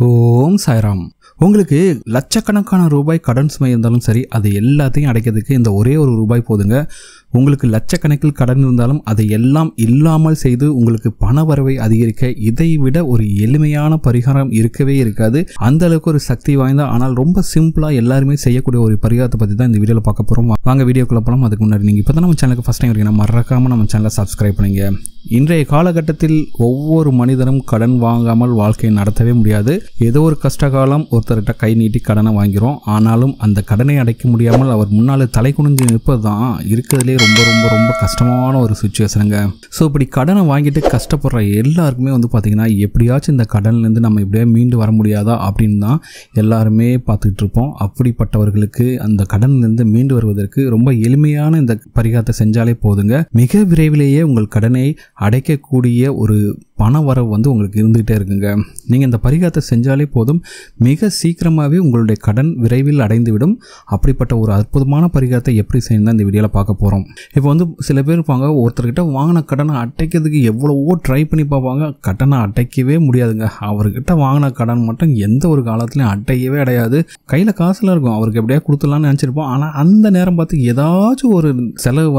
ஓம் சாய்ராம். உங்களுக்கு லட்சக்கணக்கான ரூபாய் கடன் சுமை இருந்தாலும் சரி, அது எல்லாத்தையும் அடைக்கிறதுக்கு இந்த ஒரே ஒரு ரூபாய் போதுங்க. உங்களுக்கு லட்சக்கணக்கில் கடன் இருந்தாலும் அதை எல்லாம் இல்லாமல் செய்து உங்களுக்கு பண வரவை அதிகரிக்க இதை விட ஒரு எளிமையான பரிகாரம் இருக்கவே இருக்காது. அந்த அளவுக்கு ஒரு சக்தி வாய்ந்த, ஆனால் ரொம்ப சிம்பிளா எல்லாருமே செய்யக்கூடிய ஒரு பரிகாரத்தை பத்தி தான் இந்த வீடியோல பார்க்க போறோம். வாங்க வீடியோக்குள்ள போலாம். அதுக்கு முன்னாடி நீங்க இப்பதான் நம்ம சேனலுக்கு ஃபர்ஸ்ட் டைம் இருக்கீங்கன்னா மறக்காம நம்ம சேனலை சப்ஸ்கிரைப் பண்ணுங்க. இன்றைய காலகட்டத்தில் ஒவ்வொரு மனிதனும் கடன் வாங்காமல் வாழ்க்கையை நடத்தவே முடியாது. ஏதோ ஒரு கஷ்டகாலம் ஒருத்தர்கிட்ட கை நீட்டி கடனை வாங்கிறோம். ஆனாலும் அந்த கடனை அடைக்க முடியாமல் அவர் முன்னாலே தலை குனிஞ்சு நிற்பது தான் இருக்கிறதுலே ரொம்ப ரொம்ப ரொம்ப கஷ்டமான ஒரு சுச்சுவேஷனுங்க. ஸோ இப்படி கடனை வாங்கிட்டு கஷ்டப்படுற எல்லாருக்குமே பார்த்தீங்கன்னா எப்படியாச்சும் இந்த கடன்லேருந்து நம்ம எப்படியா மீண்டு வர முடியாதா அப்படின்னு தான் எல்லாருமே பார்த்துக்கிட்டு இருப்போம். அப்படிப்பட்டவர்களுக்கு அந்த கடன்லேருந்து மீண்டு வருவதற்கு ரொம்ப எளிமையான இந்த பரிகாரத்தை செஞ்சாலே போதுங்க. மிக விரைவிலேயே உங்கள் கடனை அடைக்கக்கூடிய ஒரு பண வரவு உங்களுக்கு இருந்துகிட்டே இருக்குங்க. நீங்கள் இந்த பரிகாரத்தை செஞ்சாலே போதும், மிக சீக்கிரமாகவே உங்களுடைய கடன் விரைவில் அடைந்துவிடும். அப்படிப்பட்ட ஒரு அற்புதமான பரிகாரத்தை எப்படி செய்யணும் தான் இந்த வீடியோவில் பார்க்க போகிறோம். இப்போ சில பேர் இருப்பாங்க, ஒருத்தர்கிட்ட வாங்கின கடனை அடைக்கிறதுக்கு எவ்வளவோ ட்ரை பண்ணி பார்ப்பாங்க, கடனை அடைக்கவே முடியாதுங்க. அவர்கிட்ட வாங்கின கடன் மட்டும் எந்த ஒரு காலத்துலையும் அடையவே அடையாது. கையில் காசுலாம் இருக்கும், அவருக்கு எப்படியா கொடுத்துடலாம்னு நினச்சிருப்போம். ஆனால் அந்த நேரம் பார்த்து ஏதாச்சும் ஒரு செலவு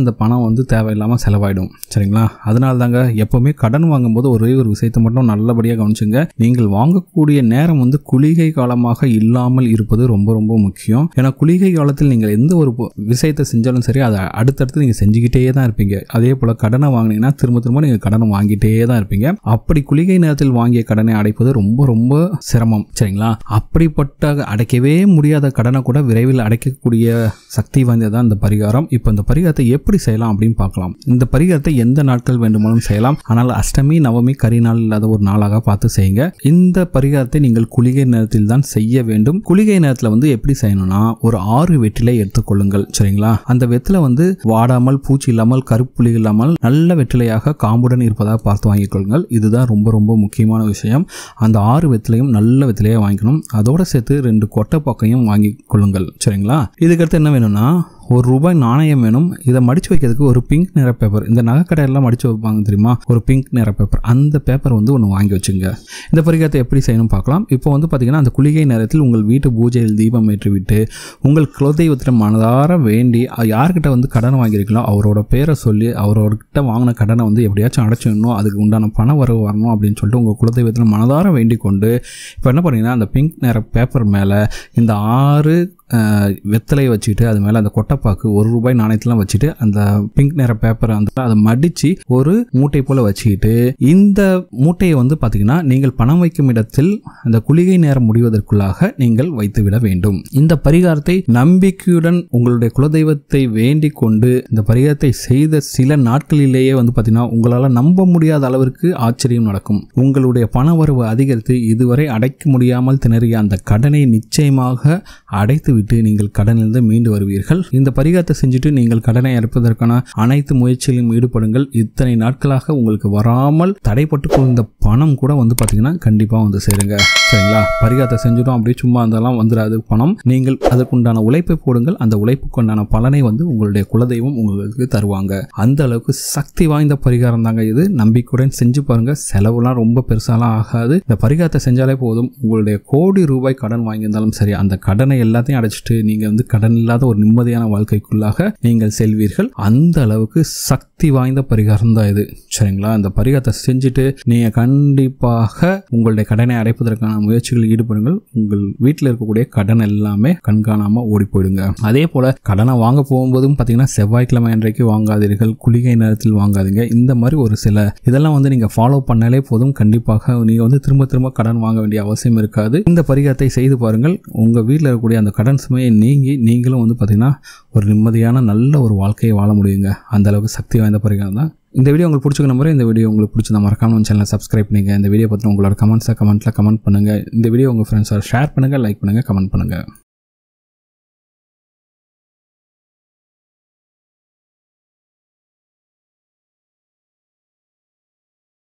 அந்த பணம் தேவையில்லாமல் செலவாயிடும். சரிங்களா? அதனால தாங்க எப்போவுமே கடன் வாங்கும்போது ஒரே ஒரு விஷயத்தை மட்டும் நல்லபடியாக கவனிச்சுங்க. நீங்கள் வாங்கக்கூடிய நேரம் குளிகை காலமாக இல்லாமல் இருப்பது ரொம்ப ரொம்ப முக்கியம். ஏன்னா குளிகை காலத்தில் நீங்கள் எந்த ஒரு விஷயத்தை செஞ்சாலும் சரி, அதை அடுத்தடுத்து நீங்கள் செஞ்சுக்கிட்டே தான் இருப்பீங்க. அதே போல் கடனை வாங்கினீங்கன்னா திரும்ப திரும்ப நீங்கள் கடனை வாங்கிட்டே தான் இருப்பீங்க. அப்படி குளிகை நேரத்தில் வாங்கிய கடனை அடைப்பது ரொம்ப ரொம்ப சிரமம். சரிங்களா? அப்படிப்பட்ட அடைக்கவே முடியாத கடனை கூட விரைவில் அடைக்கக்கூடிய சக்தி வாய்ந்ததான் இந்த பரிகாரம். இப்போ இந்த பரிகாரத்தை எப்படி செய்யலாம் அப்படின்னு பார்க்கலாம். இந்த பரிகாரத்தை எந்த நாட்கள் வேண்டுமானாலும் செய்யலாம். ஆனால் அஷ்டமி நவமி கரிநாள் இல்லாத ஒரு நாளாக பார்த்து செய்யுங்க. இந்த பரிகாரத்தை நீங்கள் குளிகை நேரத்தில் தான் செய்ய வேண்டும். குளிகை நேரத்தில் எப்படி செய்யணும்னா, ஒரு 6 வெற்றிலை எடுத்துக்கொள்ளுங்கள். சரிங்களா? அந்த வெற்றிலை வாடாமல், பூச்சி இல்லாமல், கருப்புள்ளி இல்லாமல் நல்ல வெற்றிலையாக காம்புடன் இருப்பதாக பார்த்து வாங்கிக் கொள்ளுங்கள். இதுதான் ரொம்ப ரொம்ப முக்கியமான விஷயம். அந்த 6 வெற்றிலையும் நல்ல வெற்றிலையாக வாங்கிக்கணும். அதோட சேர்த்து 2 கொட்டை பக்கையும் வாங்கி கொள்ளுங்கள். சரிங்களா? இதுக்கடுத்து என்ன வேணும்னா, ₹1 நாணயம் வேணும். இதை மடிச்சு வைக்கிறதுக்கு ஒரு பிங்க் நிற பேப்பர், இந்த நகைக்கடையெல்லாம் மடிச்சு வைப்பாங்க தெரியுமா, ஒரு பிங்க் நிற பேப்பர், அந்த பேப்பர் ஒன்று வாங்கி வச்சுங்க. இந்த பரிகாரத்தை எப்படி செய்யணும் பார்க்கலாம். இப்போ பார்த்தீங்கன்னா, அந்த குளிகை நேரத்தில் உங்கள் வீட்டு பூஜையில் தீபம் ஏற்றி விட்டு உங்கள் குலதெய்வத்திடம் மனதார வேண்டி, யார்கிட்ட கடன் வாங்கியிருக்கலாம் அவரோட பேரை சொல்லி, அவரோட வாங்கின கடனை எப்படியாச்சும் அடைச்சிடணும், அதுக்கு உண்டான பண வரவு வரணும் அப்படின்னு சொல்லிட்டு உங்கள் குலதெய்வத்தில் மனதார வேண்டிக் கொண்டு இப்போ என்ன பண்ணீங்கன்னா, அந்த பிங்க் நிற பேப்பர் மேலே இந்த 6 வெத்தலையை வச்சுக்கிட்டு, அது மேலே அந்த கொட்டைப்பாக்கு ₹1 நாணயத்தெல்லாம் வச்சுட்டு, அந்த பிங்க் நிற பேப்பரை அதை மடித்து ஒரு மூட்டை போல் வச்சுக்கிட்டு, இந்த மூட்டையை பார்த்தீங்கன்னா நீங்கள் பணம் வைக்கும் இடத்தில் அந்த குளிகை நேரம் முடிவதற்குள்ளாக நீங்கள் வைத்து விட வேண்டும். இந்த பரிகாரத்தை நம்பிக்கையுடன் உங்களுடைய குலதெய்வத்தை வேண்டிக் கொண்டு இந்த பரிகாரத்தை செய்த சில நாட்களிலேயே பார்த்தீங்கன்னா உங்களால் நம்ப முடியாத அளவிற்கு ஆச்சரியம் நடக்கும். உங்களுடைய பண வரவு அதிகரித்து இதுவரை அடைக்க முடியாமல் திணறிய அந்த கடனை நிச்சயமாக அடைத்து நீங்கள் கடனிலிருந்து மீண்டு வருவீர்கள். இந்த பரிகாரத்தை செஞ்சுட்டு நீங்கள் கடனை அடைப்பதற்கான அனைத்து முயற்சியிலும் ஈடுபடுங்கள். இத்தனை நாட்களாக உங்களுக்கு வராமல் தடைப்பட்டு கொண்ட பணம் கூட பார்த்தீங்கன்னா கண்டிப்பாக சேருங்க. சரிங்களா? பரிகாரத்தை செஞ்சுட்டோம் அப்படி சும்மா அதெல்லாம் வந்துடாது பணம். நீங்கள் அதற்குண்டான உழைப்பை போடுங்கள். அந்த உழைப்புக்குண்டான பலனை உங்களுடைய குலதெய்வம் உங்களுக்கு தருவாங்க. அந்த அளவுக்கு சக்தி வாய்ந்த பரிகாரம் தாங்க இது. நம்பிக்கையுடன் செஞ்சு பாருங்க. செலவுலாம் ரொம்ப பெருசாலாம் ஆகாது. இந்த பரிகாரத்தை செஞ்சாலே போதும். உங்களுடைய கோடி ரூபாய் கடன் வாங்கியிருந்தாலும் சரி, அந்த கடனை எல்லாத்தையும் அடைச்சிட்டு நீங்க கடன் இல்லாத ஒரு நிம்மதியான வாழ்க்கைக்குள்ளாக நீங்கள் செல்வீர்கள். அந்த அளவுக்கு சக்தி வாய்ந்த பரிகாரம் தான் இது. சரிங்களா? இந்த பரிகாரத்தை செஞ்சுட்டு நீங்க கண்டிப்பாக உங்களுடைய கடனை அடைப்பதற்கான முயற்சிகளில் ஈடுபடுங்கள். உங்கள் வீட்டில் இருக்கக்கூடிய கடன் எல்லாமே கண்காணாம ஓடி போயிடுங்க. அதே போல கடனை வாங்க போகும்போதும் பார்த்தீங்கன்னா செவ்வாய்க்கிழமை அன்றைக்கு வாங்காதீர்கள், குளிகை நேரத்தில் வாங்காதீங்க. இந்த மாதிரி ஒரு சில இதெல்லாம் நீங்க ஃபாலோ பண்ணாலே போதும். கண்டிப்பாக நீங்க திரும்ப திரும்ப கடன் வாங்க வேண்டிய அவசியம் இருக்காது. இந்த பரிகாரத்தை செய்து பாருங்கள். உங்க வீட்டில் இருக்கக்கூடிய அந்த கடன் சுமையை நீங்கி நீங்களும் பார்த்தீங்கன்னா ஒரு நிம்மதியான நல்ல ஒரு வாழ்க்கையை வாழ முடியுங்க. அந்த அளவுக்கு சக்தி வாய்ந்த பரிகாரம் தான். இந்த வீடியோ உங்களுக்கு பிடிச்சிருக்க நம்புறேன். இந்த வீடியோ உங்களுக்கு பிடிச்சிருந்தா மறக்காம நம்ம சேனலை சப்ஸ்கிரைப் பண்ணுங்க. இந்த வீடியோ பற்றி உங்களோட கமெண்ட்ஸை கமெண்ட்டில் கமெண்ட் பண்ணுங்க. இந்த வீடியோ உங்கள் ஃப்ரெண்ட்ஸோட ஷேர் பண்ணுங்க, லைக் பண்ணுங்க, கமெண்ட் பண்ணுங்க.